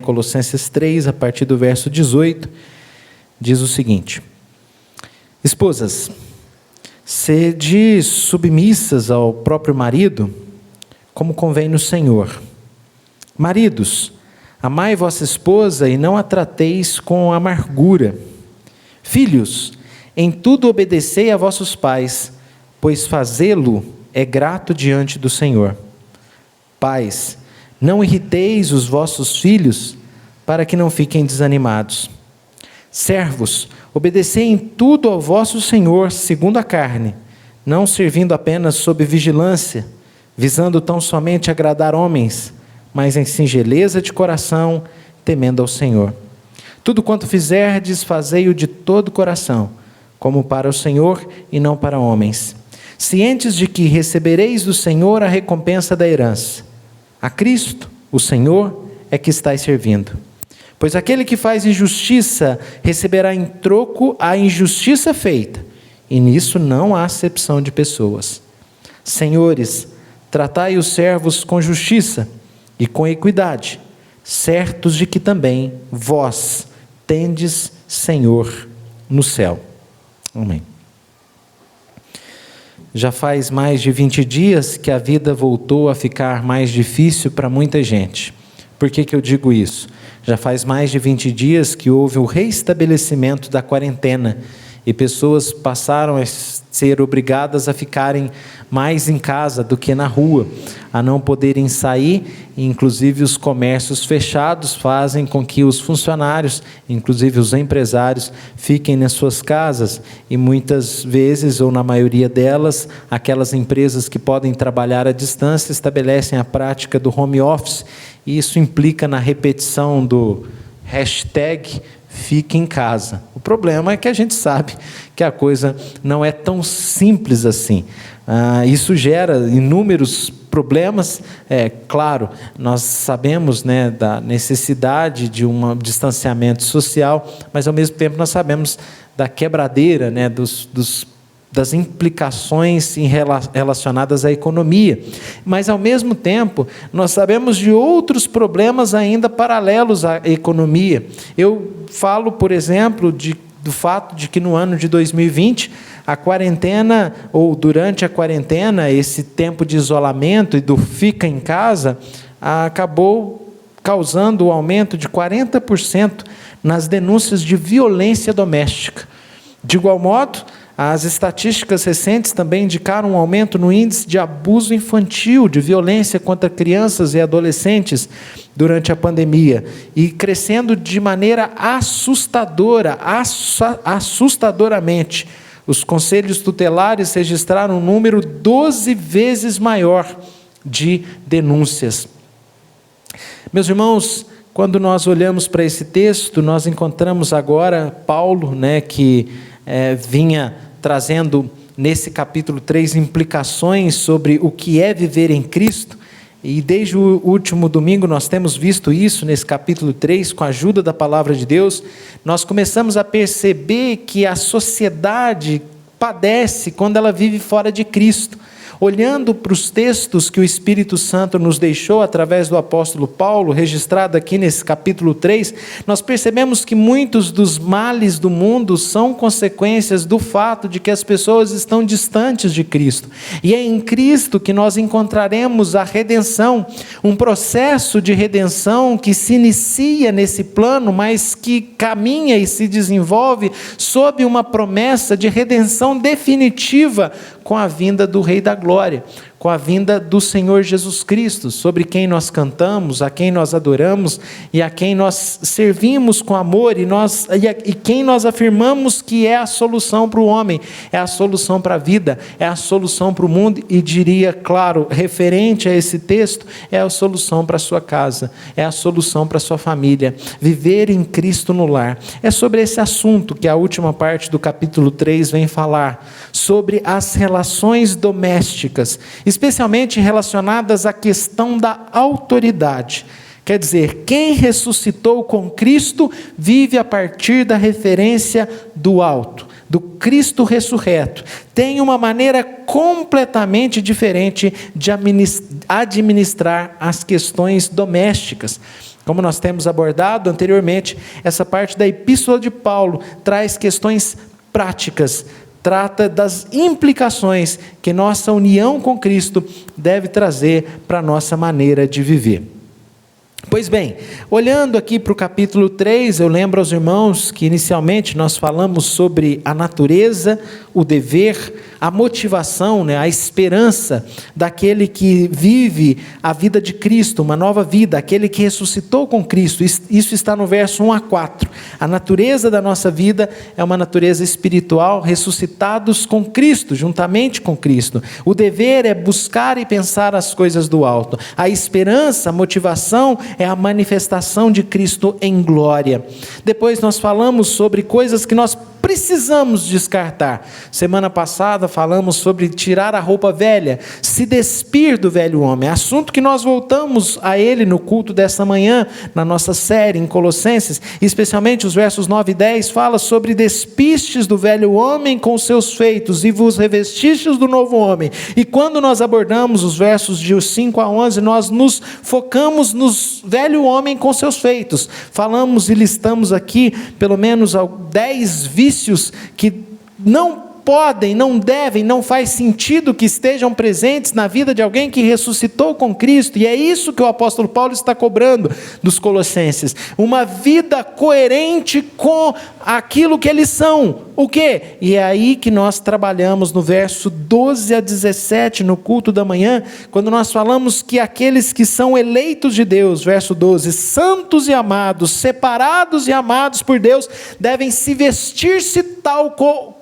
Colossenses 3, a partir do verso 18, diz o seguinte: esposas, sede submissas ao próprio marido, como convém no Senhor. Maridos, amai vossa esposa e não a trateis com amargura. Filhos, em tudo obedecei a vossos pais, pois fazê-lo é grato diante do Senhor. Pais, não irriteis os vossos filhos, para que não fiquem desanimados. Servos, obedecei em tudo ao vosso Senhor, segundo a carne, não servindo apenas sob vigilância, visando tão somente agradar homens, mas em singeleza de coração, temendo ao Senhor. Tudo quanto fizerdes, fazei-o de todo o coração, como para o Senhor e não para homens, cientes de que recebereis do Senhor a recompensa da herança. A Cristo, o Senhor, é que estáis servindo. Pois aquele que faz injustiça receberá em troco a injustiça feita, e nisso não há acepção de pessoas. Senhores, tratai os servos com justiça e com equidade, certos de que também vós tendes Senhor no céu. Amém. Já faz mais de 20 dias que a vida voltou a ficar mais difícil para muita gente. Por que eu digo isso? Já faz mais de 20 dias que houve o reestabelecimento da quarentena e pessoas passaram a ser obrigadas a ficarem mais em casa do que na rua, a não poderem sair, e inclusive os comércios fechados fazem com que os funcionários, inclusive os empresários, fiquem nas suas casas, e muitas vezes, ou na maioria delas, aquelas empresas que podem trabalhar à distância estabelecem a prática do home office, e isso implica na repetição do hashtag fique em casa. O problema é que a gente sabe que a coisa não é tão simples assim. Isso gera inúmeros problemas. Claro, nós sabemos, da necessidade de um distanciamento social, mas ao mesmo tempo nós sabemos da quebradeira, das implicações relacionadas à economia. Mas, ao mesmo tempo, nós sabemos de outros problemas ainda paralelos à economia. Eu falo, por exemplo, do fato de que no ano de 2020, a quarentena, ou durante a quarentena, esse tempo de isolamento e do fica em casa, acabou causando o aumento de 40% nas denúncias de violência doméstica. De igual modo, as estatísticas recentes também indicaram um aumento no índice de abuso infantil, de violência contra crianças e adolescentes durante a pandemia, e crescendo de maneira assustadoramente. Os conselhos tutelares registraram um número 12 vezes maior de denúncias. Meus irmãos, quando nós olhamos para esse texto, nós encontramos agora Paulo, que vinha trazendo nesse capítulo 3 implicações sobre o que é viver em Cristo, e desde o último domingo nós temos visto isso nesse capítulo 3, com a ajuda da palavra de Deus, nós começamos a perceber que a sociedade padece quando ela vive fora de Cristo. Olhando para os textos que o Espírito Santo nos deixou através do apóstolo Paulo, registrado aqui nesse capítulo 3, nós percebemos que muitos dos males do mundo são consequências do fato de que as pessoas estão distantes de Cristo. E é em Cristo que nós encontraremos a redenção, um processo de redenção que se inicia nesse plano, mas que caminha e se desenvolve sob uma promessa de redenção definitiva com a vinda do Rei da Glória, com a vinda do Senhor Jesus Cristo, sobre quem nós cantamos, a quem nós adoramos e a quem nós servimos com amor, e quem nós afirmamos que é a solução para o homem, é a solução para a vida, é a solução para o mundo, e diria, claro, referente a esse texto, é a solução para a sua casa, é a solução para a sua família, viver em Cristo no lar. É sobre esse assunto que a última parte do capítulo 3 vem falar, sobre as relações domésticas, especialmente relacionadas à questão da autoridade. Quer dizer, quem ressuscitou com Cristo vive a partir da referência do alto, do Cristo ressurreto. Tem uma maneira completamente diferente de administrar as questões domésticas. Como nós temos abordado anteriormente, essa parte da Epístola de Paulo traz questões práticas, trata das implicações que nossa união com Cristo deve trazer para a nossa maneira de viver. Pois bem, olhando aqui para o capítulo 3, eu lembro aos irmãos que inicialmente nós falamos sobre a natureza, o dever, a motivação, a esperança daquele que vive a vida de Cristo, uma nova vida, aquele que ressuscitou com Cristo. Isso está no verso 1 a 4. A natureza da nossa vida é uma natureza espiritual, ressuscitados com Cristo, juntamente com Cristo. O dever é buscar e pensar as coisas do alto. A esperança, a motivação é a manifestação de Cristo em glória. Depois nós falamos sobre coisas que nós precisamos descartar. Semana passada falamos sobre tirar a roupa velha, se despir do velho homem, assunto que nós voltamos a ele no culto dessa manhã, na nossa série em Colossenses, especialmente os versos 9 e 10, fala sobre despistes do velho homem com seus feitos e vos revestistes do novo homem. E quando nós abordamos os versos de 5 a 11, nós nos focamos no velho homem com seus feitos. Falamos e listamos aqui pelo menos 10 vícios que não podem, não devem, não faz sentido que estejam presentes na vida de alguém que ressuscitou com Cristo, e é isso que o apóstolo Paulo está cobrando dos colossenses, uma vida coerente com aquilo que eles são. O quê? E é aí que nós trabalhamos no verso 12 a 17, no culto da manhã, quando nós falamos que aqueles que são eleitos de Deus, verso 12, santos e amados, separados e amados por Deus, devem se vestir-se tal qual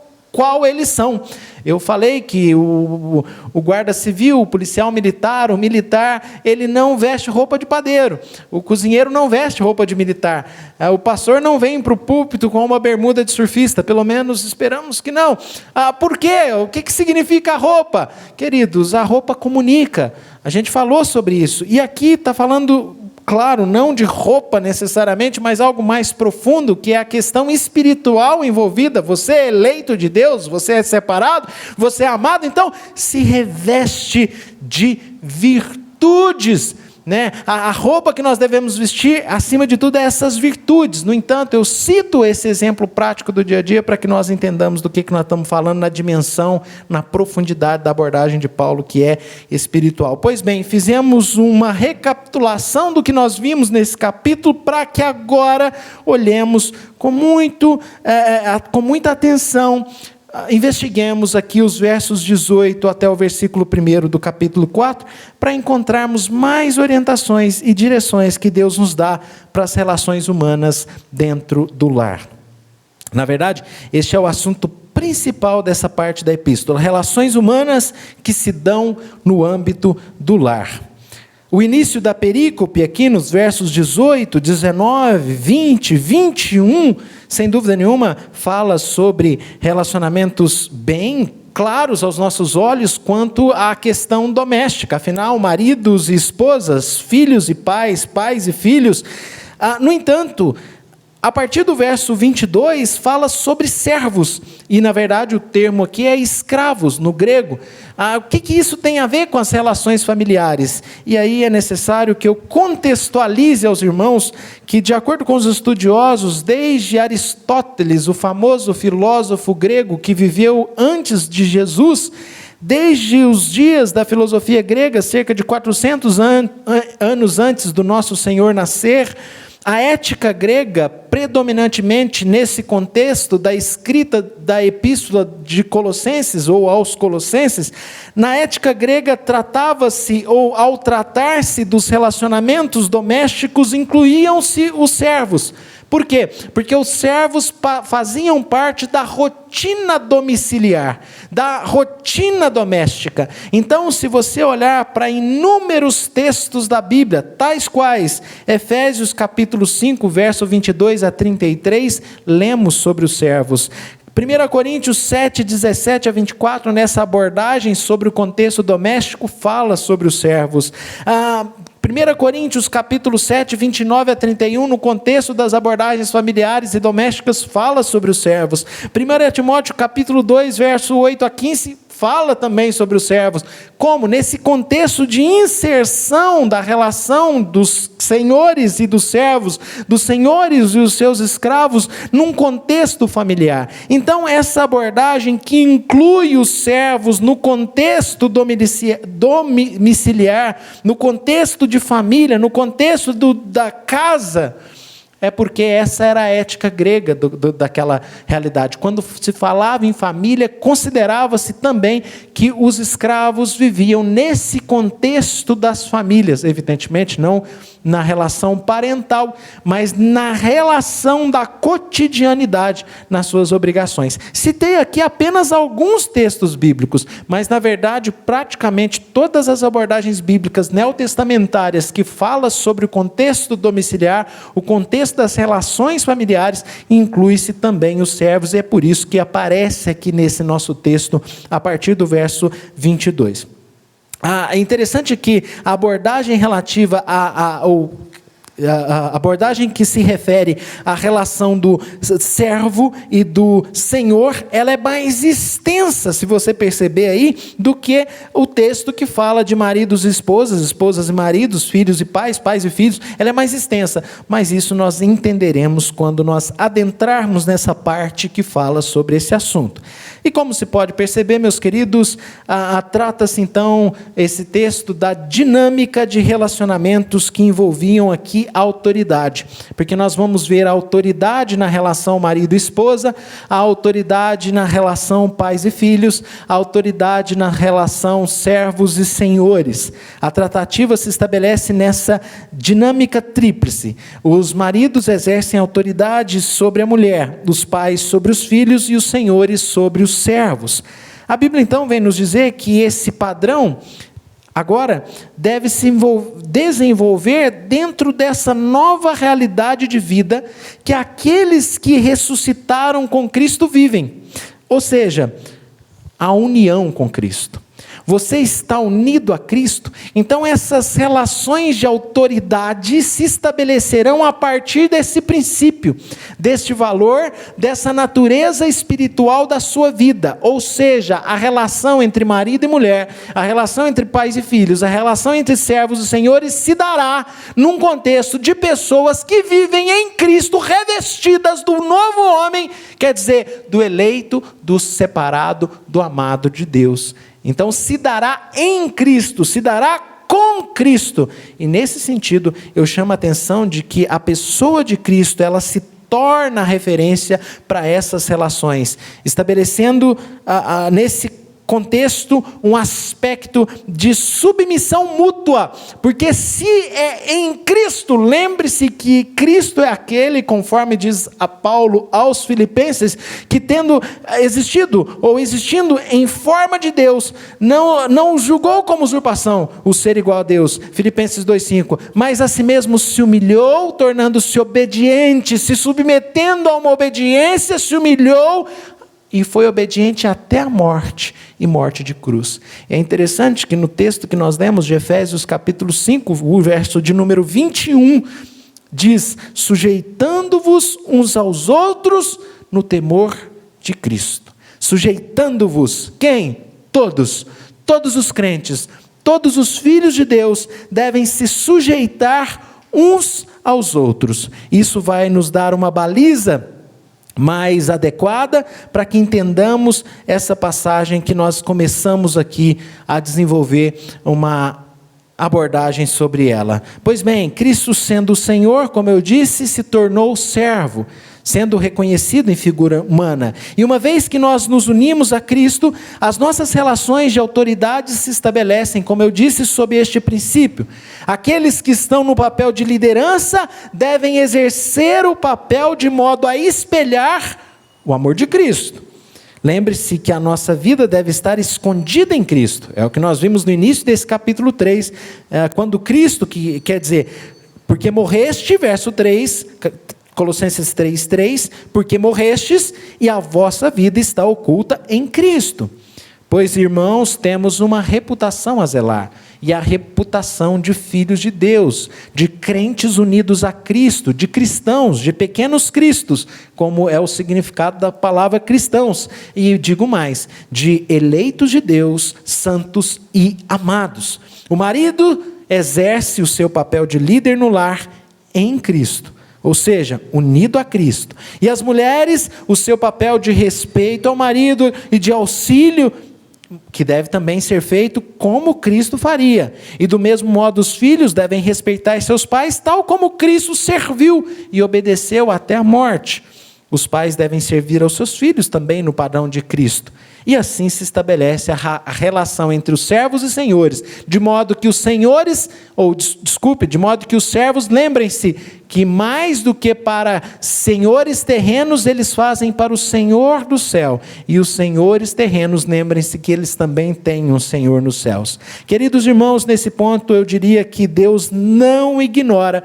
eles são. Eu falei que o guarda civil, o policial militar, o militar, ele não veste roupa de padeiro. O cozinheiro não veste roupa de militar. O pastor não vem para o púlpito com uma bermuda de surfista. Pelo menos esperamos que não. Por quê? O que significa a roupa? Queridos, a roupa comunica. A gente falou sobre isso. E aqui está falando, claro, não de roupa necessariamente, mas algo mais profundo, que é a questão espiritual envolvida. Você é eleito de Deus, você é separado, você é amado, então se reveste de virtudes, A roupa que nós devemos vestir, acima de tudo, é essas virtudes. No entanto, eu cito esse exemplo prático do dia a dia para que nós entendamos do que nós estamos falando na dimensão, na profundidade da abordagem de Paulo, que é espiritual. Pois bem, fizemos uma recapitulação do que nós vimos nesse capítulo, para que agora olhemos com muita atenção, investiguemos aqui os versos 18 até o versículo 1 do capítulo 4, para encontrarmos mais orientações e direções que Deus nos dá para as relações humanas dentro do lar. Na verdade, este é o assunto principal dessa parte da epístola, relações humanas que se dão no âmbito do lar. O início da perícope aqui nos versos 18, 19, 20, 21, sem dúvida nenhuma, fala sobre relacionamentos bem claros aos nossos olhos quanto à questão doméstica. Afinal, maridos e esposas, filhos e pais, pais e filhos. No entanto, a partir do verso 22, fala sobre servos, e na verdade o termo aqui é escravos, no grego. O que isso tem a ver com as relações familiares? E aí é necessário que eu contextualize aos irmãos que, de acordo com os estudiosos, desde Aristóteles, o famoso filósofo grego que viveu antes de Jesus, desde os dias da filosofia grega, cerca de 400 anos antes do nosso Senhor nascer, a ética grega, predominantemente nesse contexto da escrita da epístola de Colossenses, ou aos Colossenses, na ética grega tratava-se, ou ao tratar-se dos relacionamentos domésticos, incluíam-se os servos. Por quê? Porque os servos faziam parte da rotina domiciliar, da rotina doméstica. Então, se você olhar para inúmeros textos da Bíblia, tais quais Efésios capítulo 5, verso 22 a 33, lemos sobre os servos. 1 Coríntios 7, 17 a 24, nessa abordagem sobre o contexto doméstico, fala sobre os servos. 1 Coríntios capítulo 7, 29 a 31, no contexto das abordagens familiares e domésticas, fala sobre os servos. 1 Timóteo capítulo 2, verso 8 a 15, fala também sobre os servos. Como? Nesse contexto de inserção da relação dos senhores e dos servos, dos senhores e os seus escravos, num contexto familiar. Então, essa abordagem que inclui os servos no contexto domiciliar, no contexto de família, no contexto da casa, é porque essa era a ética grega daquela realidade. Quando se falava em família, considerava-se também que os escravos viviam nesse contexto das famílias, evidentemente não na relação parental, mas na relação da cotidianidade, nas suas obrigações. Citei aqui apenas alguns textos bíblicos, mas na verdade praticamente todas as abordagens bíblicas neotestamentárias que falam sobre o contexto domiciliar, o contexto das relações familiares, inclui-se também os servos, e é por isso que aparece aqui nesse nosso texto, a partir do verso 22. É interessante que a abordagem relativa a abordagem que se refere à relação do servo e do senhor, ela é mais extensa, se você perceber aí, do que o texto que fala de maridos e esposas, esposas e maridos, filhos e pais, pais e filhos. Ela é mais extensa, mas isso nós entenderemos quando nós adentrarmos nessa parte que fala sobre esse assunto. E como se pode perceber, meus queridos, trata-se então esse texto da dinâmica de relacionamentos que envolviam aqui a autoridade, porque nós vamos ver a autoridade na relação marido e esposa, a autoridade na relação pais e filhos, a autoridade na relação servos e senhores. A tratativa se estabelece nessa dinâmica tríplice. Os maridos exercem autoridade sobre a mulher, os pais sobre os filhos e os senhores sobre os servos. A Bíblia então vem nos dizer que esse padrão agora deve se desenvolver dentro dessa nova realidade de vida que aqueles que ressuscitaram com Cristo vivem. Ou seja, a união com Cristo. Você está unido a Cristo, então essas relações de autoridade se estabelecerão a partir desse princípio, deste valor, dessa natureza espiritual da sua vida. Ou seja, a relação entre marido e mulher, a relação entre pais e filhos, a relação entre servos e senhores se dará num contexto de pessoas que vivem em Cristo, revestidas do novo homem, quer dizer, do eleito, do separado, do amado de Deus. Então se dará em Cristo, se dará com Cristo. E nesse sentido, eu chamo a atenção de que a pessoa de Cristo, ela se torna referência para essas relações, estabelecendo nesse contexto um aspecto de submissão mútua, porque se é em Cristo, lembre-se que Cristo é aquele, conforme diz a Paulo aos Filipenses, que tendo existido ou existindo em forma de Deus, não julgou como usurpação o ser igual a Deus, Filipenses 2,5, mas a si mesmo se humilhou, tornando-se obediente, se submetendo a uma obediência, se humilhou e foi obediente até a morte, e morte de cruz. É interessante que no texto que nós lemos de Efésios capítulo 5, o verso de número 21, diz: sujeitando-vos uns aos outros no temor de Cristo. Sujeitando-vos, quem? Todos os crentes, todos os filhos de Deus devem se sujeitar uns aos outros. Isso vai nos dar uma baliza mais adequada para que entendamos essa passagem que nós começamos aqui a desenvolver uma abordagem sobre ela. Pois bem, Cristo sendo o Senhor, como eu disse, se tornou servo, sendo reconhecido em figura humana. E uma vez que nós nos unimos a Cristo, as nossas relações de autoridade se estabelecem, como eu disse, sob este princípio. Aqueles que estão no papel de liderança devem exercer o papel de modo a espelhar o amor de Cristo. Lembre-se que a nossa vida deve estar escondida em Cristo. É o que nós vimos no início desse capítulo 3, quando Cristo, que quer dizer, porque morreste, verso 3, Colossenses 3,3, porque morrestes e a vossa vida está oculta em Cristo. Pois, irmãos, temos uma reputação a zelar, e a reputação de filhos de Deus, de crentes unidos a Cristo, de cristãos, de pequenos cristos, como é o significado da palavra cristãos, e digo mais, de eleitos de Deus, santos e amados. O marido exerce o seu papel de líder no lar em Cristo, ou seja, unido a Cristo. E as mulheres, o seu papel de respeito ao marido e de auxílio, que deve também ser feito como Cristo faria. E do mesmo modo os filhos devem respeitar seus pais, tal como Cristo serviu e obedeceu até a morte. Os pais devem servir aos seus filhos também no padrão de Cristo. E assim se estabelece a relação entre os servos e senhores, de modo que os senhores, de modo que os servos, lembrem-se que mais do que para senhores terrenos, eles fazem para o Senhor do céu. E os senhores terrenos, lembrem-se que eles também têm um Senhor nos céus. Queridos irmãos, nesse ponto eu diria que Deus não ignora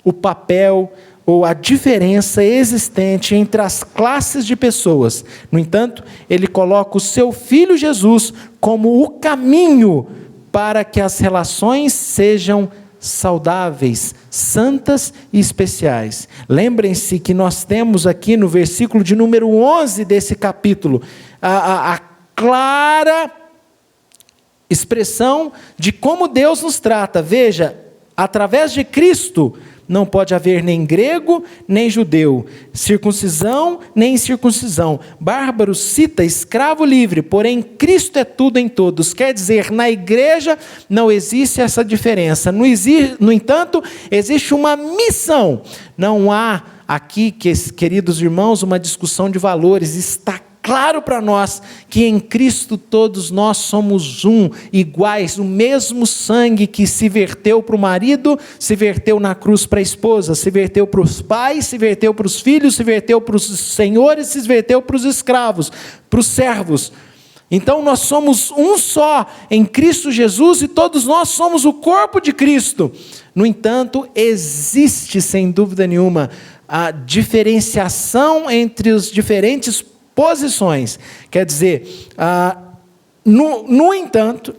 o papel ou a diferença existente entre as classes de pessoas. No entanto, ele coloca o seu Filho Jesus como o caminho para que as relações sejam saudáveis, santas e especiais. Lembrem-se que nós temos aqui no versículo de número 11 desse capítulo, a clara expressão de como Deus nos trata. Veja, através de Cristo, não pode haver nem grego, nem judeu, circuncisão, nem incircuncisão, bárbaro, cita, escravo, livre, porém Cristo é tudo em todos. Quer dizer, na igreja não existe essa diferença. No entanto, existe uma missão. Não há aqui, queridos irmãos, uma discussão de valores. Está claro para nós que em Cristo todos nós somos iguais, o mesmo sangue que se verteu para o marido, se verteu na cruz para a esposa, se verteu para os pais, se verteu para os filhos, se verteu para os senhores, se verteu para os escravos, para os servos. Então nós somos um só em Cristo Jesus e todos nós somos o corpo de Cristo. No entanto, existe sem dúvida nenhuma a diferenciação entre os diferentes posições. Quer dizer, no entanto,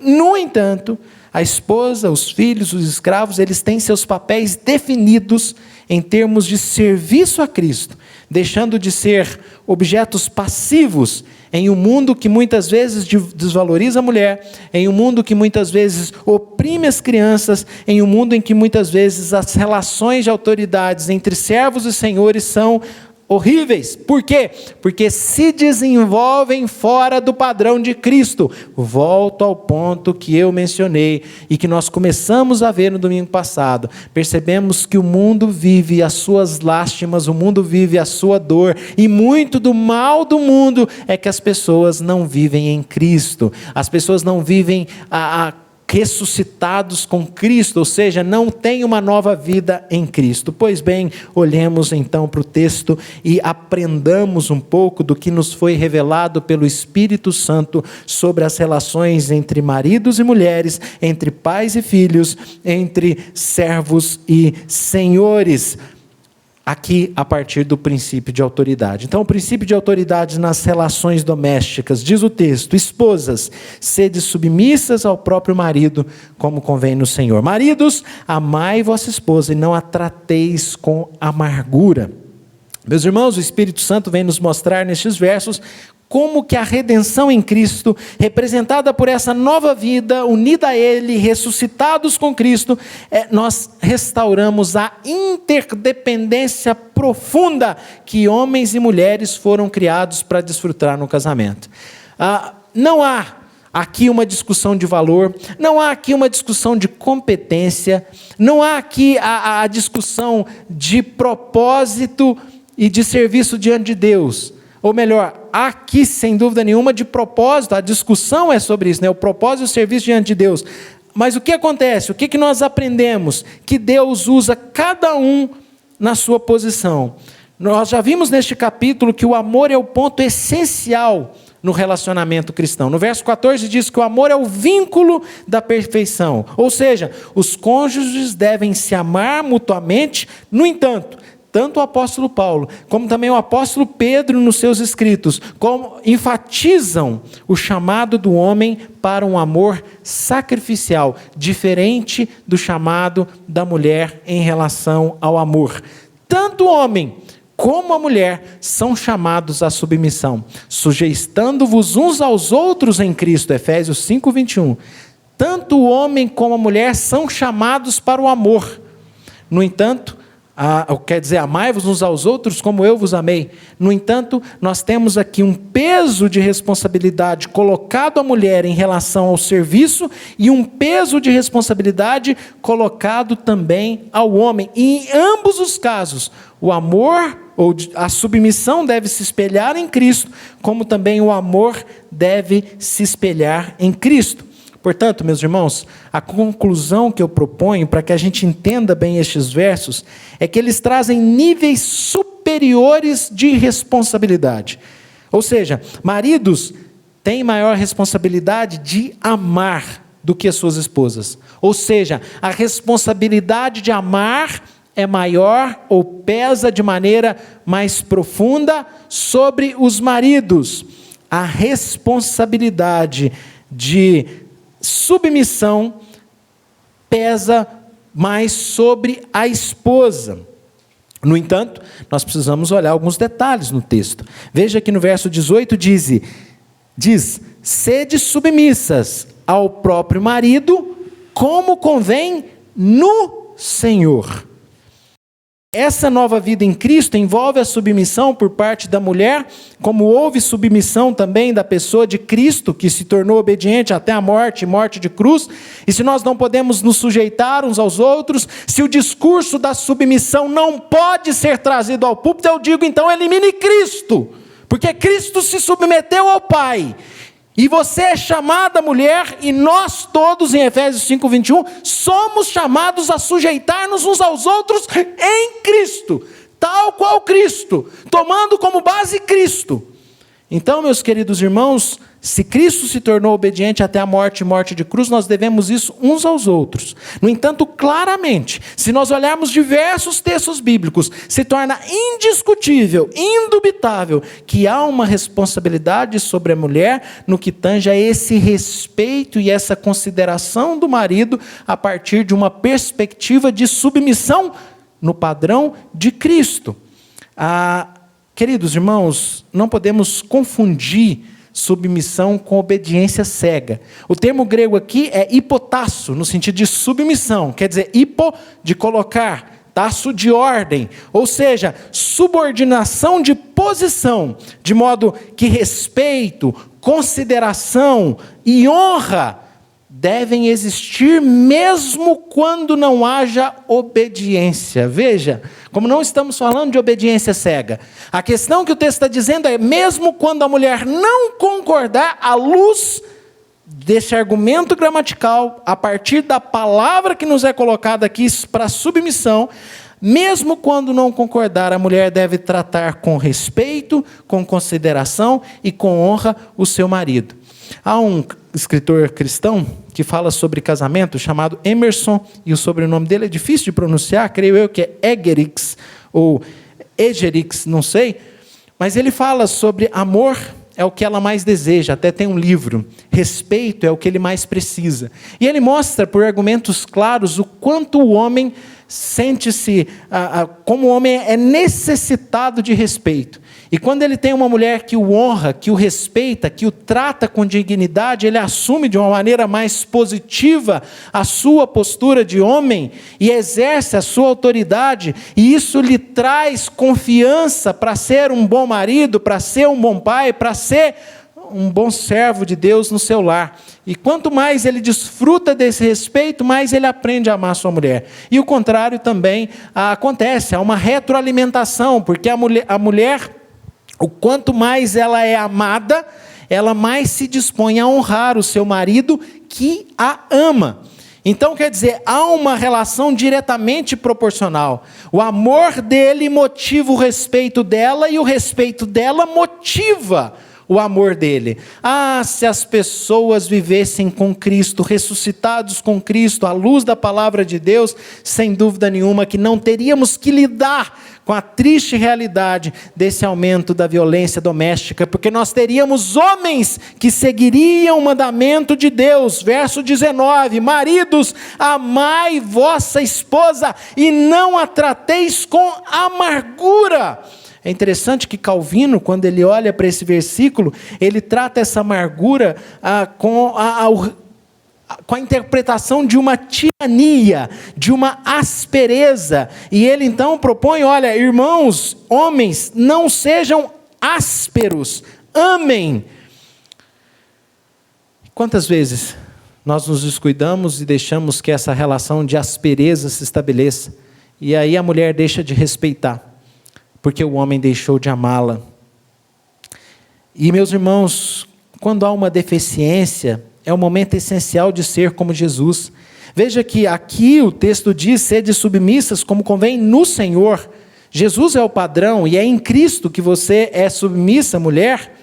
a esposa, os filhos, os escravos, eles têm seus papéis definidos em termos de serviço a Cristo, deixando de ser objetos passivos em um mundo que muitas vezes desvaloriza a mulher, em um mundo que muitas vezes oprime as crianças, em um mundo em que muitas vezes as relações de autoridades entre servos e senhores são horríveis. Por quê? Porque se desenvolvem fora do padrão de Cristo. Volto ao ponto que eu mencionei e que nós começamos a ver no domingo passado. Percebemos que o mundo vive as suas lástimas, o mundo vive a sua dor, e muito do mal do mundo é que as pessoas não vivem em Cristo. As pessoas não vivem ressuscitados com Cristo, ou seja, não tem uma nova vida em Cristo. Pois bem, olhemos então para o texto e aprendamos um pouco do que nos foi revelado pelo Espírito Santo sobre as relações entre maridos e mulheres, entre pais e filhos, entre servos e senhores. Aqui, a partir do princípio de autoridade. Então, o princípio de autoridade nas relações domésticas, diz o texto: esposas, sede submissas ao próprio marido, como convém no Senhor. Maridos, amai vossa esposa e não a trateis com amargura. Meus irmãos, o Espírito Santo vem nos mostrar nestes versos como que a redenção em Cristo, representada por essa nova vida, unida a Ele, ressuscitados com Cristo, nós restauramos a interdependência profunda que homens e mulheres foram criados para desfrutar no casamento. Não há aqui uma discussão de valor, não há aqui uma discussão de competência, não há aqui a discussão de propósito e de serviço diante de Deus. Ou melhor, aqui sem dúvida nenhuma de propósito, a discussão é sobre isso, né? O propósito e o serviço diante de Deus. Mas o que acontece? O que nós aprendemos? Que Deus usa cada um na sua posição. Nós já vimos neste capítulo que o amor é o ponto essencial no relacionamento cristão. No verso 14 diz que o amor é o vínculo da perfeição. Ou seja, os cônjuges devem se amar mutuamente, no entanto, tanto o apóstolo Paulo, como também o apóstolo Pedro nos seus escritos, como enfatizam o chamado do homem para um amor sacrificial, diferente do chamado da mulher em relação ao amor. Tanto o homem como a mulher são chamados à submissão, sujeitando-vos uns aos outros em Cristo, Efésios 5:21. Tanto o homem como a mulher são chamados para o amor. No entanto, quer dizer, amai-vos uns aos outros como eu vos amei. No entanto, nós temos aqui um peso de responsabilidade colocado à mulher em relação ao serviço e um peso de responsabilidade colocado também ao homem. E em ambos os casos, o amor ou a submissão deve se espelhar em Cristo, como também o amor deve se espelhar em Cristo. Portanto, meus irmãos, a conclusão que eu proponho para que a gente entenda bem estes versos é que eles trazem níveis superiores de responsabilidade. Ou seja, maridos têm maior responsabilidade de amar do que as suas esposas. Ou seja, a responsabilidade de amar é maior ou pesa de maneira mais profunda sobre os maridos. A responsabilidade de submissão pesa mais sobre a esposa. No entanto, nós precisamos olhar alguns detalhes no texto. Veja que no verso 18 diz: sede submissas ao próprio marido, como convém no Senhor. Essa nova vida em Cristo envolve a submissão por parte da mulher, como houve submissão também da pessoa de Cristo, que se tornou obediente até a morte de cruz. E se nós não podemos nos sujeitar uns aos outros, se o discurso da submissão não pode ser trazido ao púlpito, eu digo então, elimine Cristo, porque Cristo se submeteu ao Pai. E você é chamada mulher, e nós todos, em Efésios 5:21, somos chamados a sujeitar-nos uns aos outros em Cristo, tal qual Cristo, tomando como base Cristo. Então, meus queridos irmãos, se Cristo se tornou obediente até a morte de cruz, nós devemos isso uns aos outros. No entanto, claramente, se nós olharmos diversos textos bíblicos, se torna indiscutível, indubitável, que há uma responsabilidade sobre a mulher no que tange a esse respeito e essa consideração do marido a partir de uma perspectiva de submissão no padrão de Cristo. Queridos irmãos, não podemos confundir submissão com obediência cega. O termo grego aqui é hipotasso, no sentido de submissão, quer dizer, hipo, de colocar, tasso de ordem, ou seja, subordinação de posição, de modo que respeito, consideração e honra devem existir mesmo quando não haja obediência. Veja, como não estamos falando de obediência cega. A questão que o texto está dizendo é, mesmo quando a mulher não concordar, à luz desse argumento gramatical, a partir da palavra que nos é colocada aqui para submissão, mesmo quando não concordar, a mulher deve tratar com respeito, com consideração e com honra o seu marido. Há um escritor cristão que fala sobre casamento, chamado Emerson, e o sobrenome dele é difícil de pronunciar, creio eu que é Egerix, ou Egerix, não sei, mas ele fala sobre amor é o que ela mais deseja, até tem um livro, respeito é o que ele mais precisa. E ele mostra, por argumentos claros, o quanto o homem sente-se, como o homem é necessitado de respeito. E quando ele tem uma mulher que o honra, que o respeita, que o trata com dignidade, ele assume de uma maneira mais positiva a sua postura de homem e exerce a sua autoridade, e isso lhe traz confiança para ser um bom marido, para ser um bom pai, para ser um bom servo de Deus no seu lar. E quanto mais ele desfruta desse respeito, mais ele aprende a amar a sua mulher. E o contrário também acontece, há uma retroalimentação, porque a mulher, o quanto mais ela é amada, ela mais se dispõe a honrar o seu marido que a ama. Então, quer dizer, há uma relação diretamente proporcional. O amor dele motiva o respeito dela, e o respeito dela motiva o amor dele. Se as pessoas vivessem com Cristo, ressuscitados com Cristo, à luz da palavra de Deus, sem dúvida nenhuma que não teríamos que lidar com a triste realidade desse aumento da violência doméstica, porque nós teríamos homens que seguiriam o mandamento de Deus. Verso 19: maridos, amai vossa esposa e não a trateis com amargura. É interessante que Calvino, quando ele olha para esse versículo, ele trata essa amargura com a interpretação de uma tirania, de uma aspereza. E ele então propõe: olha, irmãos, homens, não sejam ásperos, amem. Quantas vezes nós nos descuidamos e deixamos que essa relação de aspereza se estabeleça, e aí a mulher deixa de respeitar, porque o homem deixou de amá-la. E meus irmãos, quando há uma deficiência, é o momento essencial de ser como Jesus. Veja que aqui o texto diz: sede submissas como convém no Senhor. Jesus é o padrão e é em Cristo que você é submissa, mulher.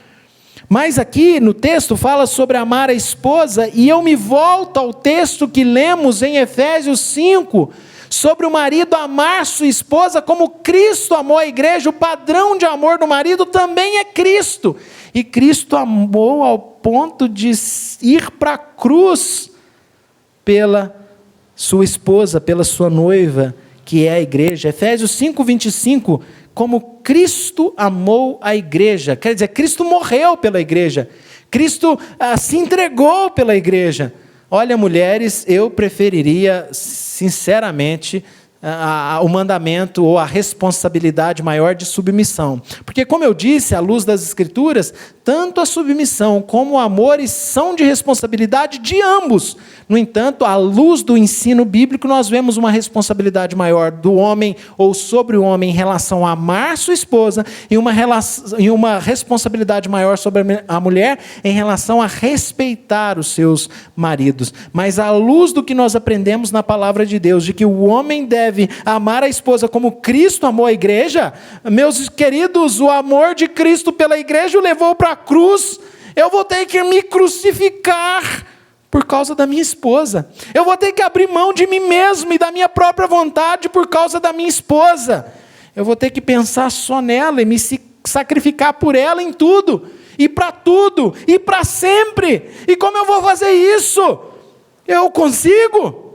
Mas aqui no texto fala sobre amar a esposa, e eu me volto ao texto que lemos em Efésios 5, sobre o marido amar sua esposa como Cristo amou a igreja. O padrão de amor do marido também é Cristo. E Cristo amou ao ponto de ir para a cruz pela sua esposa, pela sua noiva, que é a igreja. Efésios 5:25, como Cristo amou a igreja. Quer dizer, Cristo morreu pela igreja. Cristo se entregou pela igreja. Olha, mulheres, eu preferiria, sinceramente, o mandamento ou a responsabilidade maior de submissão. Porque, como eu disse, à luz das Escrituras, tanto a submissão como o amor são de responsabilidade de ambos. No entanto, à luz do ensino bíblico, nós vemos uma responsabilidade maior do homem ou sobre o homem em relação a amar sua esposa, e uma responsabilidade maior sobre a mulher em relação a respeitar os seus maridos. Mas à luz do que nós aprendemos na palavra de Deus, de que o homem deve amar a esposa como Cristo amou a igreja, meus queridos, o amor de Cristo pela igreja o levou para a cruz. Eu vou ter que me crucificar por causa da minha esposa. Eu vou ter que abrir mão de mim mesmo e da minha própria vontade por causa da minha esposa. Eu vou ter que pensar só nela e me sacrificar por ela em tudo, e para sempre. E como eu vou fazer isso? Eu consigo?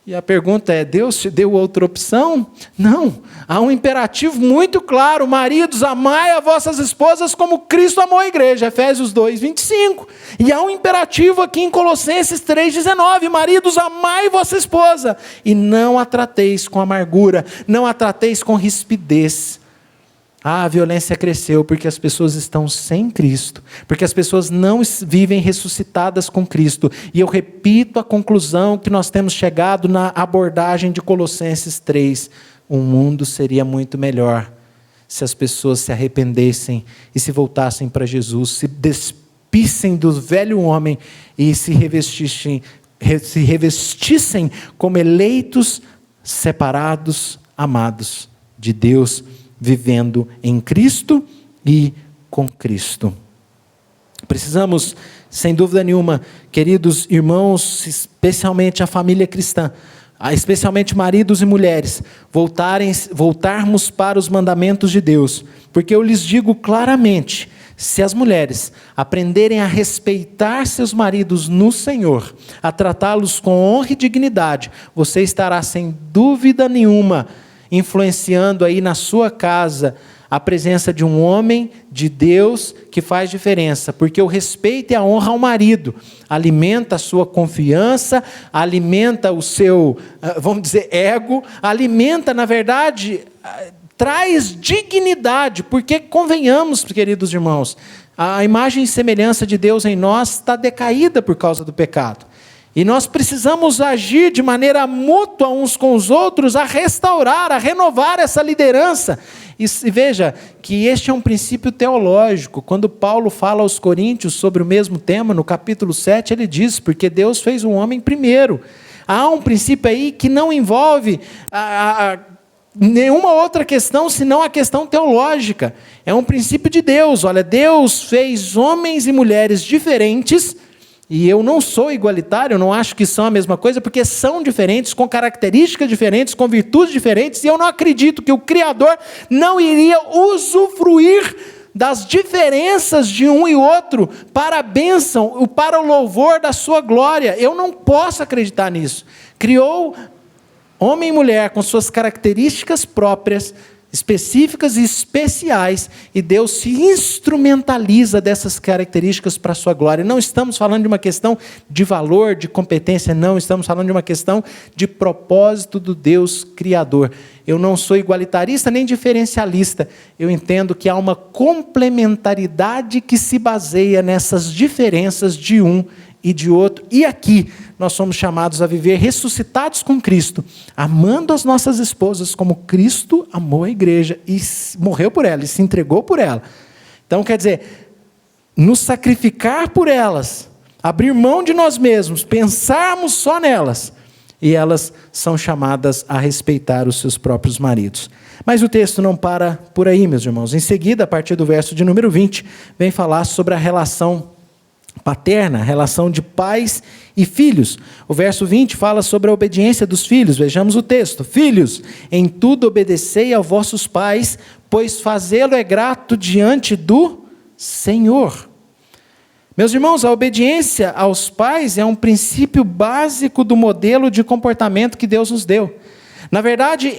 E a pergunta é: Deus te deu outra opção? Não, há um imperativo muito claro: maridos, amai as vossas esposas como Cristo amou a igreja, Efésios 2:25. E há um imperativo aqui em Colossenses 3:19: maridos, amai vossa esposa, e não a trateis com amargura, não a trateis com rispidez. A violência cresceu porque as pessoas estão sem Cristo, porque as pessoas não vivem ressuscitadas com Cristo. E eu repito a conclusão que nós temos chegado na abordagem de Colossenses 3. O mundo seria muito melhor se as pessoas se arrependessem e se voltassem para Jesus, se despissem do velho homem e se revestissem como eleitos, separados, amados de Deus, vivendo em Cristo e com Cristo. Precisamos, sem dúvida nenhuma, queridos irmãos, especialmente a família cristã, especialmente maridos e mulheres, voltarmos para os mandamentos de Deus, porque eu lhes digo claramente: se as mulheres aprenderem a respeitar seus maridos no Senhor, a tratá-los com honra e dignidade, você estará, sem dúvida nenhuma, influenciando aí na sua casa a presença de um homem de Deus que faz diferença, porque o respeito e a honra ao marido alimenta a sua confiança, alimenta o seu, vamos dizer, ego, alimenta, na verdade, traz dignidade, porque convenhamos, queridos irmãos, a imagem e semelhança de Deus em nós está decaída por causa do pecado. E nós precisamos agir de maneira mútua uns com os outros, a restaurar, a renovar essa liderança. E veja que este é um princípio teológico. Quando Paulo fala aos Coríntios sobre o mesmo tema, no capítulo 7, ele diz: porque Deus fez o homem primeiro. Há um princípio aí que não envolve nenhuma outra questão, senão a questão teológica. É um princípio de Deus. Olha, Deus fez homens e mulheres diferentes, E eu não sou igualitário, eu não acho que são a mesma coisa, porque são diferentes, com características diferentes, com virtudes diferentes, e eu não acredito que o Criador não iria usufruir das diferenças de um e outro para a bênção, para o louvor da sua glória. Eu não posso acreditar nisso. Criou homem e mulher com suas características próprias, específicas e especiais, e Deus se instrumentaliza dessas características para a sua glória. Não estamos falando de uma questão de valor, de competência, não, estamos falando de uma questão de propósito do Deus Criador. Eu não sou igualitarista nem diferencialista, eu entendo que há uma complementaridade que se baseia nessas diferenças de um e de outro, e aqui nós somos chamados a viver ressuscitados com Cristo, amando as nossas esposas como Cristo amou a igreja e morreu por ela, e se entregou por ela. Então quer dizer, nos sacrificar por elas, abrir mão de nós mesmos, pensarmos só nelas, e elas são chamadas a respeitar os seus próprios maridos. Mas o texto não para por aí, meus irmãos. Em seguida, a partir do verso de número 20, vem falar sobre a relação paterna, a relação de pais e filhos. O verso 20 fala sobre a obediência dos filhos. Vejamos o texto. Filhos, em tudo obedecei aos vossos pais, pois fazê-lo é grato diante do Senhor. Meus irmãos, a obediência aos pais é um princípio básico do modelo de comportamento que Deus nos deu. Na verdade,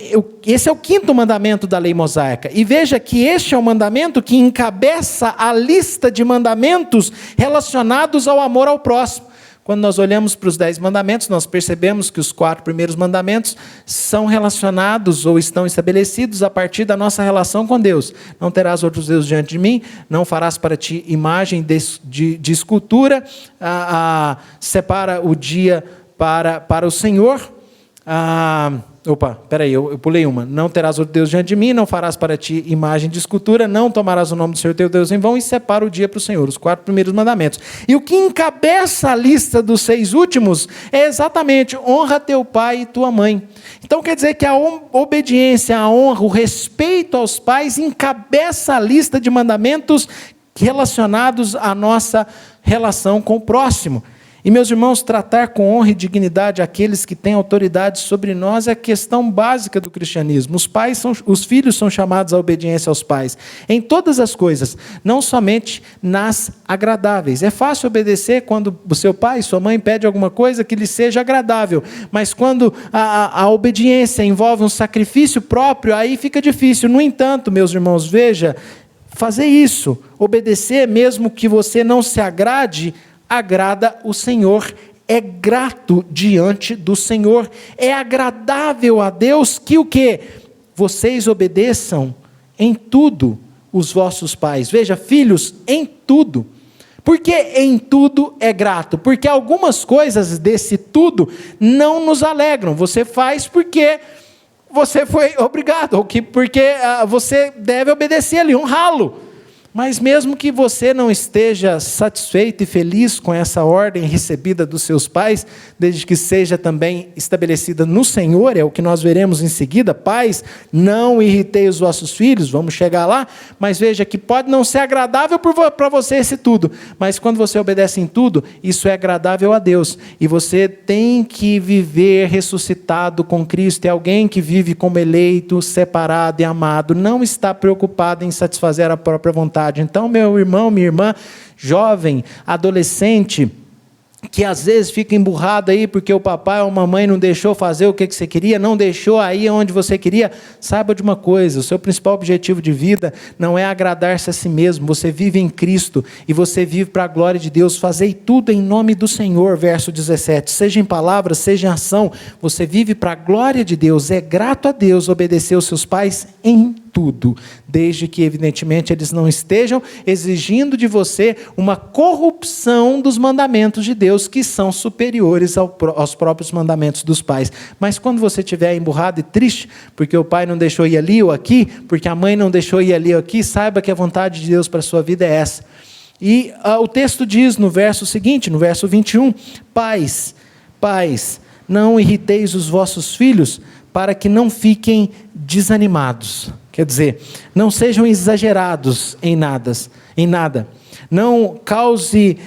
esse é o 5º mandamento da lei mosaica. E veja que este é o mandamento que encabeça a lista de mandamentos relacionados ao amor ao próximo. Quando nós olhamos para os 10 mandamentos, nós percebemos que os 4 primeiros mandamentos são relacionados ou estão estabelecidos a partir da nossa relação com Deus. Não terás outros deuses diante de mim, não farás para ti imagem de escultura, separa o dia para o Senhor. Eu pulei uma. Não terás outro Deus diante de mim, não farás para ti imagem de escultura, não tomarás o nome do Senhor teu Deus em vão, e separa o dia para o Senhor, os 4 primeiros mandamentos. E o que encabeça a lista dos 6 últimos é exatamente: honra teu pai e tua mãe. Então quer dizer que a obediência, a honra, o respeito aos pais encabeça a lista de mandamentos relacionados à nossa relação com o próximo. E, meus irmãos, tratar com honra e dignidade aqueles que têm autoridade sobre nós é a questão básica do cristianismo. Os filhos são chamados à obediência aos pais, em todas as coisas, não somente nas agradáveis. É fácil obedecer quando o seu pai e sua mãe pedem alguma coisa que lhe seja agradável, mas quando a obediência envolve um sacrifício próprio, aí fica difícil. No entanto, meus irmãos, veja, fazer isso, obedecer mesmo que você não se agrade, agrada o Senhor, é grato diante do Senhor, é agradável a Deus que o quê? Vocês obedeçam em tudo os vossos pais. Veja, filhos, em tudo. Por que em tudo é grato? Porque algumas coisas desse tudo não nos alegram. Você faz porque você foi obrigado, ou porque você deve obedecer ali, honrá-lo. Mas mesmo que você não esteja satisfeito e feliz com essa ordem recebida dos seus pais, desde que seja também estabelecida no Senhor, é o que nós veremos em seguida: pais, não irritei os vossos filhos, vamos chegar lá, mas veja que pode não ser agradável para você esse tudo, mas quando você obedece em tudo, isso é agradável a Deus, e você tem que viver ressuscitado com Cristo, é alguém que vive como eleito, separado e amado, não está preocupado em satisfazer a própria vontade. Então, meu irmão, minha irmã, jovem, adolescente, que às vezes fica emburrado aí porque o papai ou a mamãe não deixou fazer o que você queria, não deixou aí onde você queria, saiba de uma coisa: o seu principal objetivo de vida não é agradar-se a si mesmo, você vive em Cristo e você vive para a glória de Deus. Fazei tudo em nome do Senhor, verso 17, seja em palavra, seja em ação, você vive para a glória de Deus, é grato a Deus obedecer aos seus pais em tudo, desde que evidentemente eles não estejam exigindo de você uma corrupção dos mandamentos de Deus, que são superiores aos próprios mandamentos dos pais. Mas quando você estiver emburrado e triste, porque o pai não deixou ir ali ou aqui, porque a mãe não deixou ir ali ou aqui, saiba que a vontade de Deus para a sua vida é essa. E o texto diz no verso seguinte, no verso 21, pais, não irriteis os vossos filhos, para que não fiquem desanimados. Quer dizer, não sejam exagerados em nada. não cause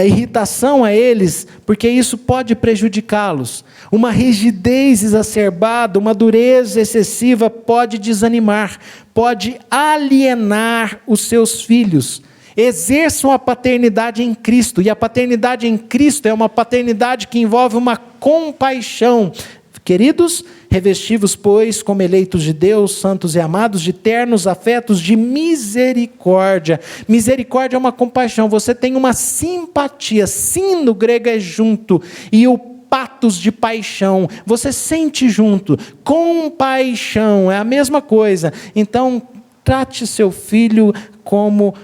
irritação a eles, porque isso pode prejudicá-los. Uma rigidez exacerbada, uma dureza excessiva pode desanimar, pode alienar os seus filhos. Exerçam a paternidade em Cristo, e a paternidade em Cristo é uma paternidade que envolve uma compaixão. Queridos, revesti-vos, pois, como eleitos de Deus, santos e amados, de ternos afetos de misericórdia. Misericórdia é uma compaixão, você tem uma simpatia, sim no grego é junto, e o patos de paixão, você sente junto, compaixão, é a mesma coisa. Então, trate seu filho como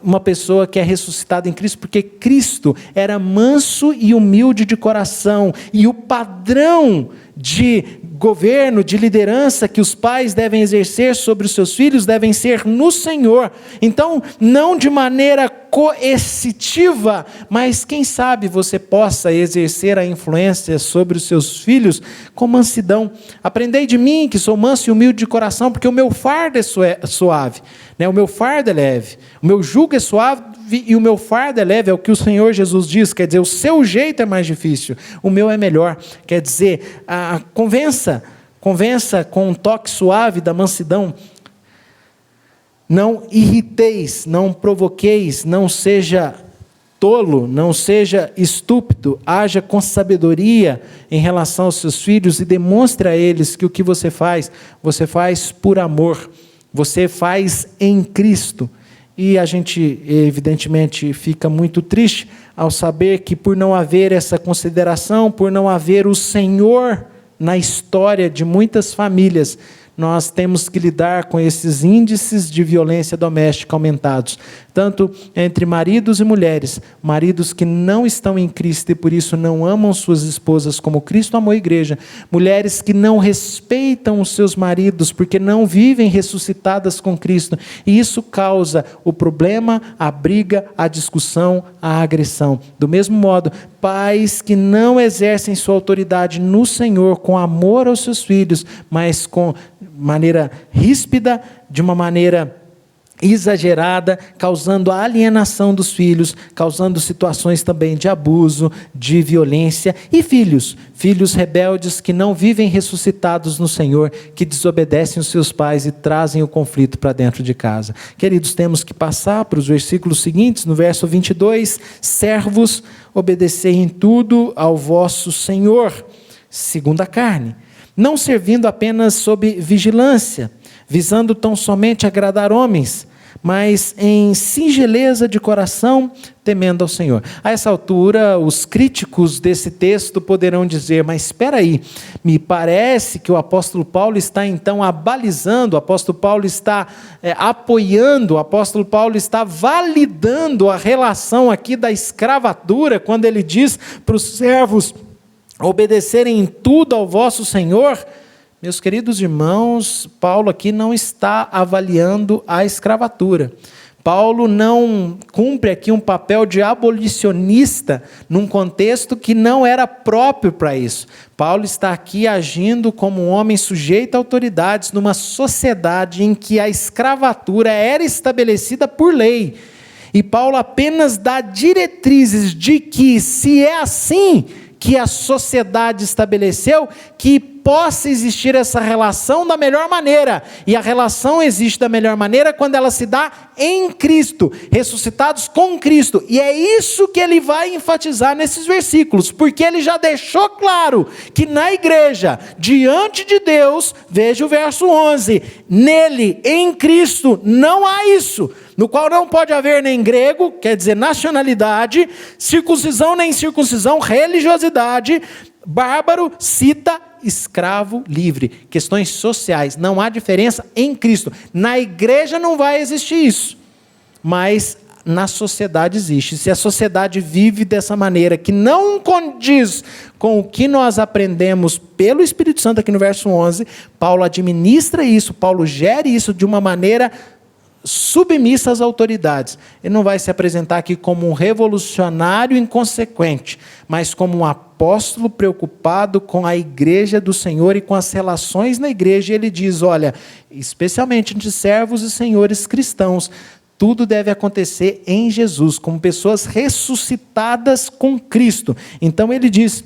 uma pessoa que é ressuscitada em Cristo, porque Cristo era manso e humilde de coração, e o padrão de governo, de liderança que os pais devem exercer sobre os seus filhos devem ser no Senhor. Então, não de maneira coercitiva, mas quem sabe você possa exercer a influência sobre os seus filhos com mansidão. Aprendei de mim, que sou manso e humilde de coração, porque o meu fardo é suave, né? O meu fardo é leve, o meu jugo é suave e o meu fardo é leve, é o que o Senhor Jesus diz, quer dizer, o seu jeito é mais difícil, o meu é melhor, quer dizer, convença com um toque suave da mansidão. Não irriteis, não provoqueis, não seja tolo, não seja estúpido, haja com sabedoria em relação aos seus filhos e demonstre a eles que o que você faz por amor, você faz em Cristo. E a gente, evidentemente, fica muito triste ao saber que por não haver essa consideração, por não haver o Senhor na história de muitas famílias, nós temos que lidar com esses índices de violência doméstica aumentados, tanto entre maridos e mulheres, maridos que não estão em Cristo e por isso não amam suas esposas como Cristo amou a igreja, mulheres que não respeitam os seus maridos porque não vivem ressuscitadas com Cristo, e isso causa o problema, a briga, a discussão, a agressão. Do mesmo modo, pais que não exercem sua autoridade no Senhor com amor aos seus filhos, mas com maneira ríspida, de uma maneira exagerada, causando a alienação dos filhos, causando situações também de abuso, de violência, e filhos rebeldes que não vivem ressuscitados no Senhor, que desobedecem os seus pais e trazem o conflito para dentro de casa. Queridos, temos que passar para os versículos seguintes, no verso 22, servos, obedecei em tudo ao vosso Senhor, segundo a carne, não servindo apenas sob vigilância, visando tão somente agradar homens, mas em singeleza de coração, temendo ao Senhor. A essa altura, os críticos desse texto poderão dizer, mas espera aí, me parece que o apóstolo Paulo está então abalizando, o apóstolo Paulo está apoiando, o apóstolo Paulo está validando a relação aqui da escravatura, quando ele diz para os servos obedecerem em tudo ao vosso Senhor. Meus queridos irmãos, Paulo aqui não está avaliando a escravatura. Paulo não cumpre aqui um papel de abolicionista num contexto que não era próprio para isso. Paulo está aqui agindo como um homem sujeito a autoridades numa sociedade em que a escravatura era estabelecida por lei. E Paulo apenas dá diretrizes de que, se é assim que a sociedade estabeleceu, que possa existir essa relação da melhor maneira, e a relação existe da melhor maneira quando ela se dá em Cristo, ressuscitados com Cristo, e é isso que ele vai enfatizar nesses versículos, porque ele já deixou claro que na igreja, diante de Deus, veja o verso 11, nele, em Cristo, não há isso, no qual não pode haver nem grego, quer dizer nacionalidade, circuncisão nem incircuncisão, religiosidade, bárbaro, cita, escravo, livre. Questões sociais, não há diferença em Cristo. Na igreja não vai existir isso, mas na sociedade existe. Se a sociedade vive dessa maneira, que não condiz com o que nós aprendemos pelo Espírito Santo aqui no verso 11, Paulo administra isso, Paulo gere isso de uma maneira submissa às autoridades. Ele não vai se apresentar aqui como um revolucionário inconsequente, mas como um apóstolo preocupado com a igreja do Senhor e com as relações na igreja. E ele diz, olha, especialmente entre servos e senhores cristãos, tudo deve acontecer em Jesus, como pessoas ressuscitadas com Cristo. Então ele diz: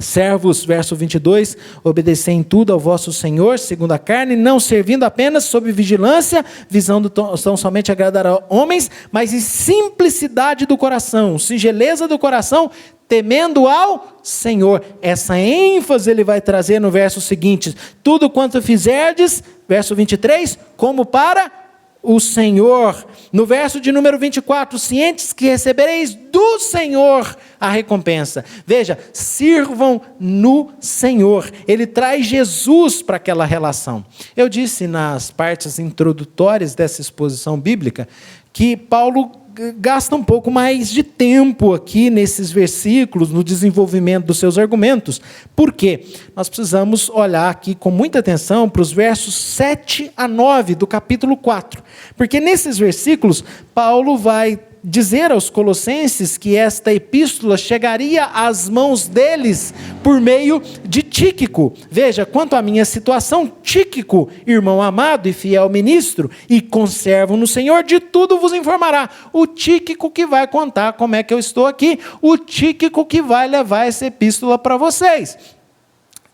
servos, verso 22, obedecei em tudo ao vosso Senhor, segundo a carne, não servindo apenas sob vigilância, visando tão somente agradar a homens, mas em simplicidade do coração, singeleza do coração, temendo ao Senhor. Essa ênfase ele vai trazer no verso seguinte: tudo quanto fizerdes, verso 23, como para o Senhor. No verso de número 24, cientes que recebereis do Senhor a recompensa. Veja, sirvam no Senhor. Ele traz Jesus para aquela relação. Eu disse nas partes introdutórias dessa exposição bíblica que Paulo gasta um pouco mais de tempo aqui nesses versículos, no desenvolvimento dos seus argumentos. Por quê? Nós precisamos olhar aqui com muita atenção para os versos 7 a 9 do capítulo 4. Porque nesses versículos, Paulo vai dizer aos colossenses que esta epístola chegaria às mãos deles por meio de Tíquico. Veja, quanto à minha situação, Tíquico, irmão amado e fiel ministro, e conservo no Senhor, de tudo vos informará. O Tíquico que vai contar como é que eu estou aqui, o Tíquico que vai levar essa epístola para vocês.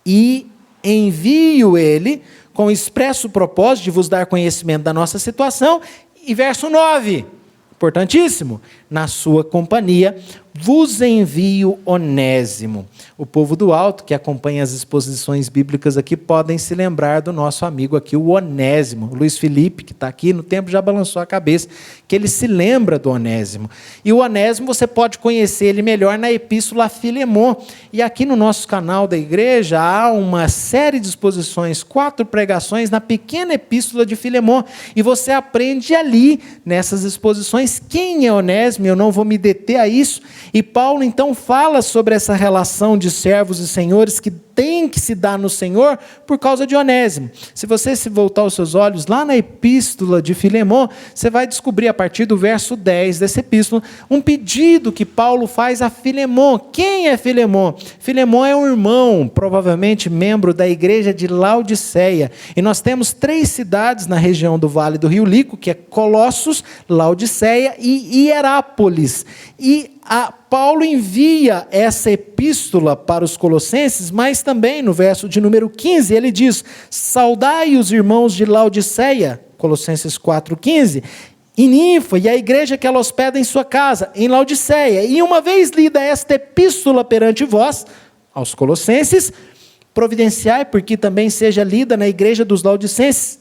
E envio ele com o expresso propósito de vos dar conhecimento da nossa situação. E verso 9... importantíssimo, na sua companhia vos envio Onésimo. O povo do alto que acompanha as exposições bíblicas aqui podem se lembrar do nosso amigo aqui, o Onésimo. O Luiz Felipe, que está aqui no tempo, já balançou a cabeça, que ele se lembra do Onésimo. E o Onésimo você pode conhecer ele melhor na epístola a Filemon. E aqui no nosso canal da igreja há uma série de exposições, 4 pregações na pequena epístola de Filemon. E você aprende ali, nessas exposições, quem é Onésimo. Eu não vou me deter a isso. E Paulo então fala sobre essa relação de servos e senhores que tem que se dar no Senhor por causa de Onésimo. Se você se voltar os seus olhos lá na epístola de Filemon, você vai descobrir a partir do verso 10 dessa epístola, um pedido que Paulo faz a Filemon. Quem é Filemon? Filemon é um irmão, provavelmente membro da igreja de Laodiceia. E nós temos 3 cidades na região do Vale do Rio Lico, que é Colossos, Laodiceia e Hierápolis. E Paulo envia essa epístola para os colossenses, mas também no verso de número 15, ele diz: saudai os irmãos de Laodiceia, Colossenses 4,15, e Ninfa, e a igreja que ela hospeda em sua casa, em Laodiceia. E uma vez lida esta epístola perante vós, aos colossenses, providenciai, porque também seja lida na igreja dos laodicenses.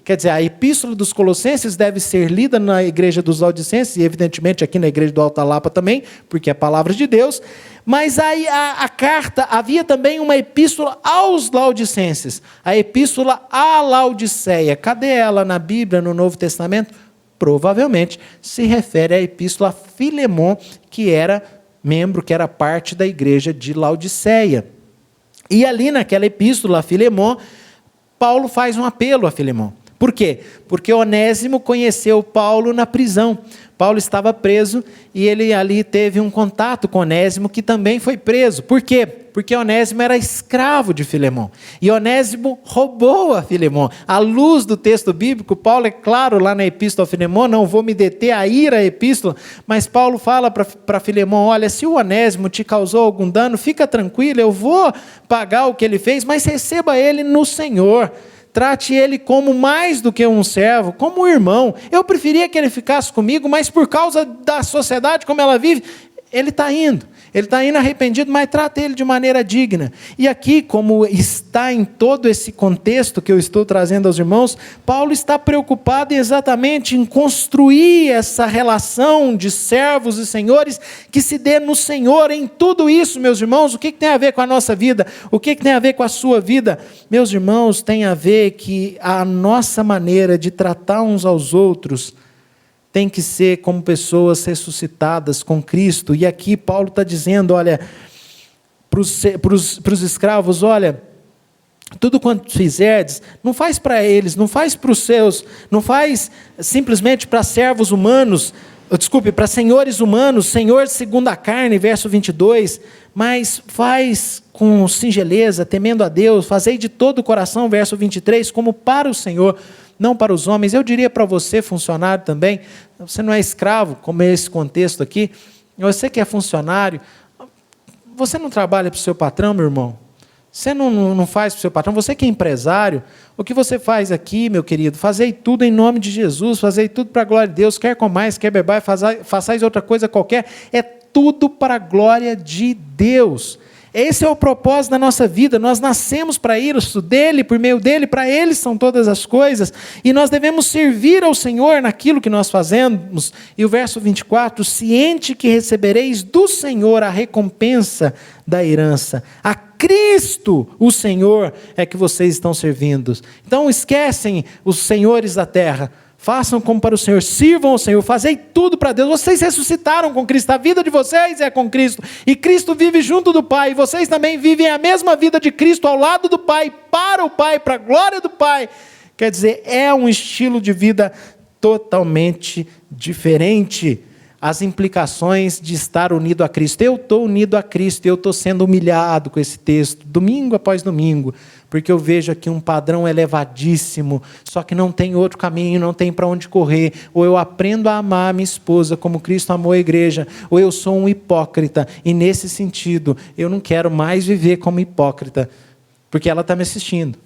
Quer dizer, a epístola dos Colossenses deve ser lida na igreja dos Laodicenses, e evidentemente aqui na igreja do Alta Lapa também, porque é a palavra de Deus. Mas aí a carta, havia também uma epístola aos Laodicenses, a epístola à Laodiceia. Cadê ela na Bíblia, no Novo Testamento? Provavelmente se refere à epístola a Filemon, que era membro, que era parte da igreja de Laodiceia. E ali naquela epístola a Filemon, Paulo faz um apelo a Filemon. Por quê? Porque Onésimo conheceu Paulo na prisão. Paulo estava preso e ele ali teve um contato com Onésimo, que também foi preso. Por quê? Porque Onésimo era escravo de Filemon. E Onésimo roubou a Filemon. À luz do texto bíblico, Paulo é claro lá na epístola a Filemon, não vou me deter a ir à epístola, mas Paulo fala para Filemon: olha, se o Onésimo te causou algum dano, fica tranquilo, eu vou pagar o que ele fez, mas receba ele no Senhor. Trate ele como mais do que um servo, como um irmão. Eu preferia que ele ficasse comigo, mas por causa da sociedade como ela vive, ele está indo. Ele está indo arrependido, mas trata ele de maneira digna. E aqui, como está em todo esse contexto que eu estou trazendo aos irmãos, Paulo está preocupado exatamente em construir essa relação de servos e senhores que se dê no Senhor em tudo isso, meus irmãos. O que tem a ver com a nossa vida? O que tem a ver com a sua vida? Meus irmãos, tem a ver que a nossa maneira de tratar uns aos outros tem que ser como pessoas ressuscitadas com Cristo. E aqui Paulo está dizendo, olha, para os escravos, olha, tudo quanto fizerdes, não faz para eles, não faz para os seus, não faz simplesmente para servos humanos, para senhores humanos, senhor segundo a carne, verso 22, mas faz com singeleza, temendo a Deus, fazei de todo o coração, verso 23, como para o Senhor, não para os homens. Eu diria para você, funcionário também, você não é escravo, como é esse contexto aqui, você que é funcionário, você não trabalha para o seu patrão, meu irmão? Você não faz para o seu patrão? Você que é empresário, o que você faz aqui, meu querido? Fazei tudo em nome de Jesus, fazei tudo para a glória de Deus, quer comais, quer bebais, façais outra coisa qualquer, é tudo para a glória de Deus. Esse é o propósito da nossa vida, nós nascemos para isso, dele, por meio dele, para ele são todas as coisas, e nós devemos servir ao Senhor naquilo que nós fazemos. E o verso 24, ciente que recebereis do Senhor a recompensa da herança, a Cristo, o Senhor, é que vocês estão servindo. Então esquecem os senhores da terra, façam como para o Senhor, sirvam ao Senhor, fazei tudo para Deus. Vocês ressuscitaram com Cristo, a vida de vocês é com Cristo, e Cristo vive junto do Pai, e vocês também vivem a mesma vida de Cristo ao lado do Pai, para o Pai, para a glória do Pai. Quer dizer, é um estilo de vida totalmente diferente. As implicações de estar unido a Cristo. Eu estou unido a Cristo, eu estou sendo humilhado com esse texto, domingo após domingo, porque eu vejo aqui um padrão elevadíssimo, só que não tem outro caminho, não tem para onde correr. Ou eu aprendo a amar a minha esposa como Cristo amou a igreja, ou eu sou um hipócrita, e nesse sentido, eu não quero mais viver como hipócrita, porque ela está me assistindo.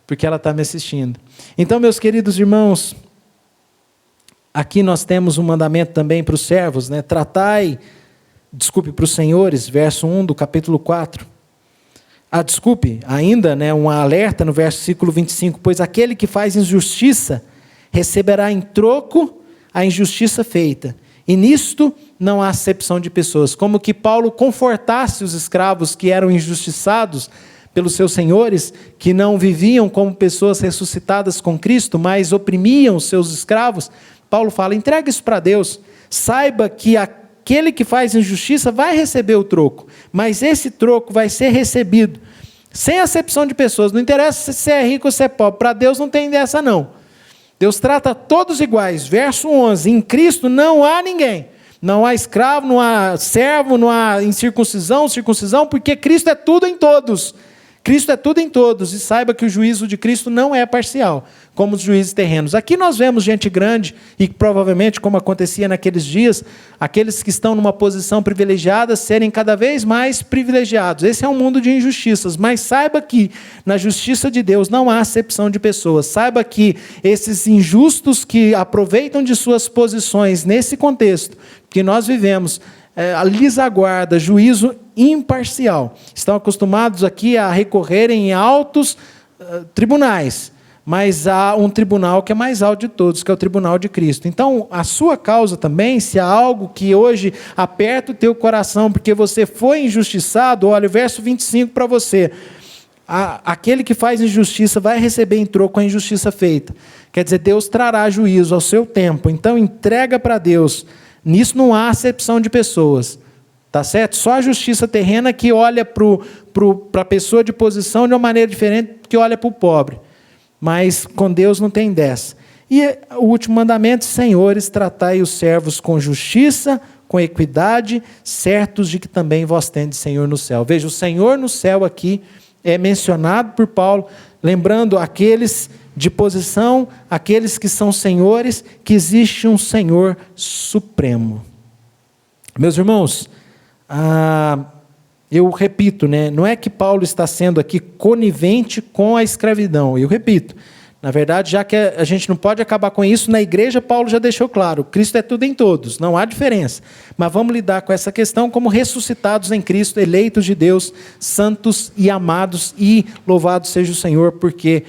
Porque ela está me assistindo. Então, meus queridos irmãos, aqui nós temos um mandamento também para os servos, né? Para os senhores, verso 1 do capítulo 4. Ainda, né, um alerta no versículo 25, pois aquele que faz injustiça receberá em troco a injustiça feita. E nisto não há acepção de pessoas. Como que Paulo confortasse os escravos que eram injustiçados pelos seus senhores, que não viviam como pessoas ressuscitadas com Cristo, mas oprimiam os seus escravos. Paulo fala, entrega isso para Deus, saiba que aquele que faz injustiça vai receber o troco, mas esse troco vai ser recebido, sem acepção de pessoas, não interessa se é rico ou se é pobre, para Deus não tem dessa não. Deus trata todos iguais, verso 11, em Cristo não há ninguém, não há escravo, não há servo, não há incircuncisão, circuncisão, porque Cristo é tudo em todos. Cristo é tudo em todos, e saiba que o juízo de Cristo não é parcial, como os juízes terrenos. Aqui nós vemos gente grande, e provavelmente, como acontecia naqueles dias, aqueles que estão numa posição privilegiada serem cada vez mais privilegiados. Esse é um mundo de injustiças, mas saiba que na justiça de Deus não há acepção de pessoas. Saiba que esses injustos que aproveitam de suas posições nesse contexto que nós vivemos, lhes aguarda juízo imparcial. Estão acostumados aqui a recorrerem em altos tribunais, mas há um tribunal que é mais alto de todos, que é o tribunal de Cristo. Então, a sua causa também, se há algo que hoje aperta o teu coração, porque você foi injustiçado, olha o verso 25 para você. Aquele que faz injustiça vai receber em troco a injustiça feita. Quer dizer, Deus trará juízo ao seu tempo. Então, entrega para Deus. Nisso não há acepção de pessoas, tá certo? Só a justiça terrena que olha para a pessoa de posição de uma maneira diferente que olha para o pobre. Mas com Deus não tem dessa. E o último mandamento, senhores, tratai os servos com justiça, com equidade, certos de que também vós tendes Senhor no céu. Veja, o Senhor no céu aqui é mencionado por Paulo, lembrando aqueles de posição, aqueles que são senhores, que existe um Senhor supremo. Meus irmãos, eu repito, né, não é que Paulo está sendo aqui conivente com a escravidão, eu repito, na verdade, já que a gente não pode acabar com isso, na igreja Paulo já deixou claro, Cristo é tudo em todos, não há diferença, mas vamos lidar com essa questão como ressuscitados em Cristo, eleitos de Deus, santos e amados, e louvado seja o Senhor, porque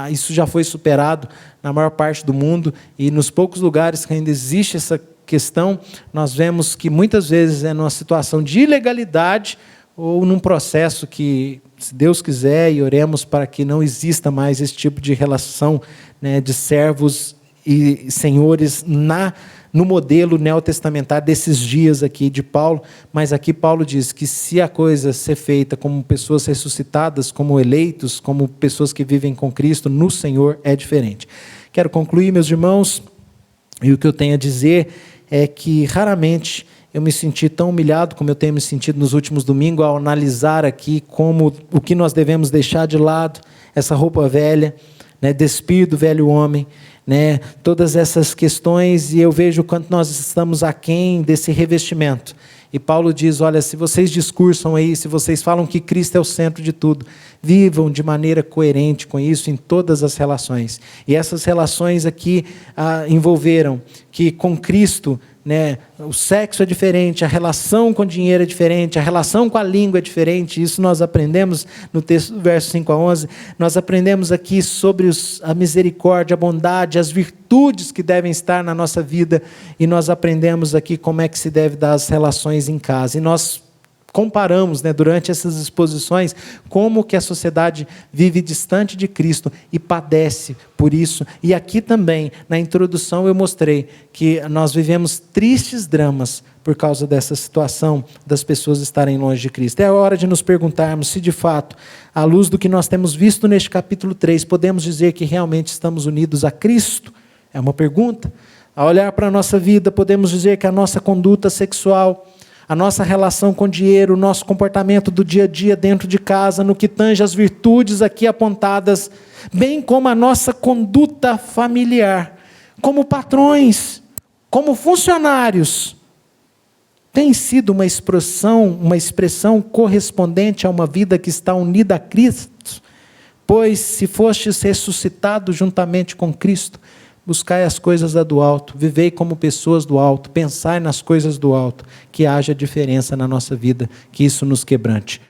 isso já foi superado na maior parte do mundo, e nos poucos lugares que ainda existe essa questão, nós vemos que muitas vezes é numa situação de ilegalidade ou num processo que, se Deus quiser, e oremos para que não exista mais esse tipo de relação, né, de servos e senhores no modelo neotestamentário desses dias aqui de Paulo, mas aqui Paulo diz que se a coisa ser feita como pessoas ressuscitadas, como eleitos, como pessoas que vivem com Cristo, no Senhor é diferente. Quero concluir, meus irmãos, e o que eu tenho a dizer é que raramente eu me senti tão humilhado como eu tenho me sentido nos últimos domingos ao analisar aqui como o que nós devemos deixar de lado, essa roupa velha, né? Despir do velho homem, né? Todas essas questões, e eu vejo o quanto nós estamos aquém desse revestimento. E Paulo diz, olha, se vocês discursam aí, se vocês falam que Cristo é o centro de tudo, vivam de maneira coerente com isso em todas as relações. E essas relações aqui envolveram que com Cristo, né, o sexo é diferente, a relação com o dinheiro é diferente, a relação com a língua é diferente. Isso nós aprendemos no texto, verso 5 a 11. Nós aprendemos aqui sobre a misericórdia, a bondade, as virtudes que devem estar na nossa vida. E nós aprendemos aqui como é que se deve dar as relações em casa. E nós comparamos, né, durante essas exposições, como que a sociedade vive distante de Cristo e padece por isso. E aqui também, na introdução, eu mostrei que nós vivemos tristes dramas por causa dessa situação das pessoas estarem longe de Cristo. É hora de nos perguntarmos se, de fato, à luz do que nós temos visto neste capítulo 3, podemos dizer que realmente estamos unidos a Cristo? É uma pergunta. Ao olhar para a nossa vida, podemos dizer que a nossa conduta sexual, a nossa relação com o dinheiro, o nosso comportamento do dia a dia dentro de casa, no que tange as virtudes aqui apontadas, bem como a nossa conduta familiar, como patrões, como funcionários, tem sido uma expressão correspondente a uma vida que está unida a Cristo? Pois se fostes ressuscitados juntamente com Cristo, buscai as coisas do alto, vivei como pessoas do alto, pensai nas coisas do alto, que haja diferença na nossa vida, que isso nos quebrante.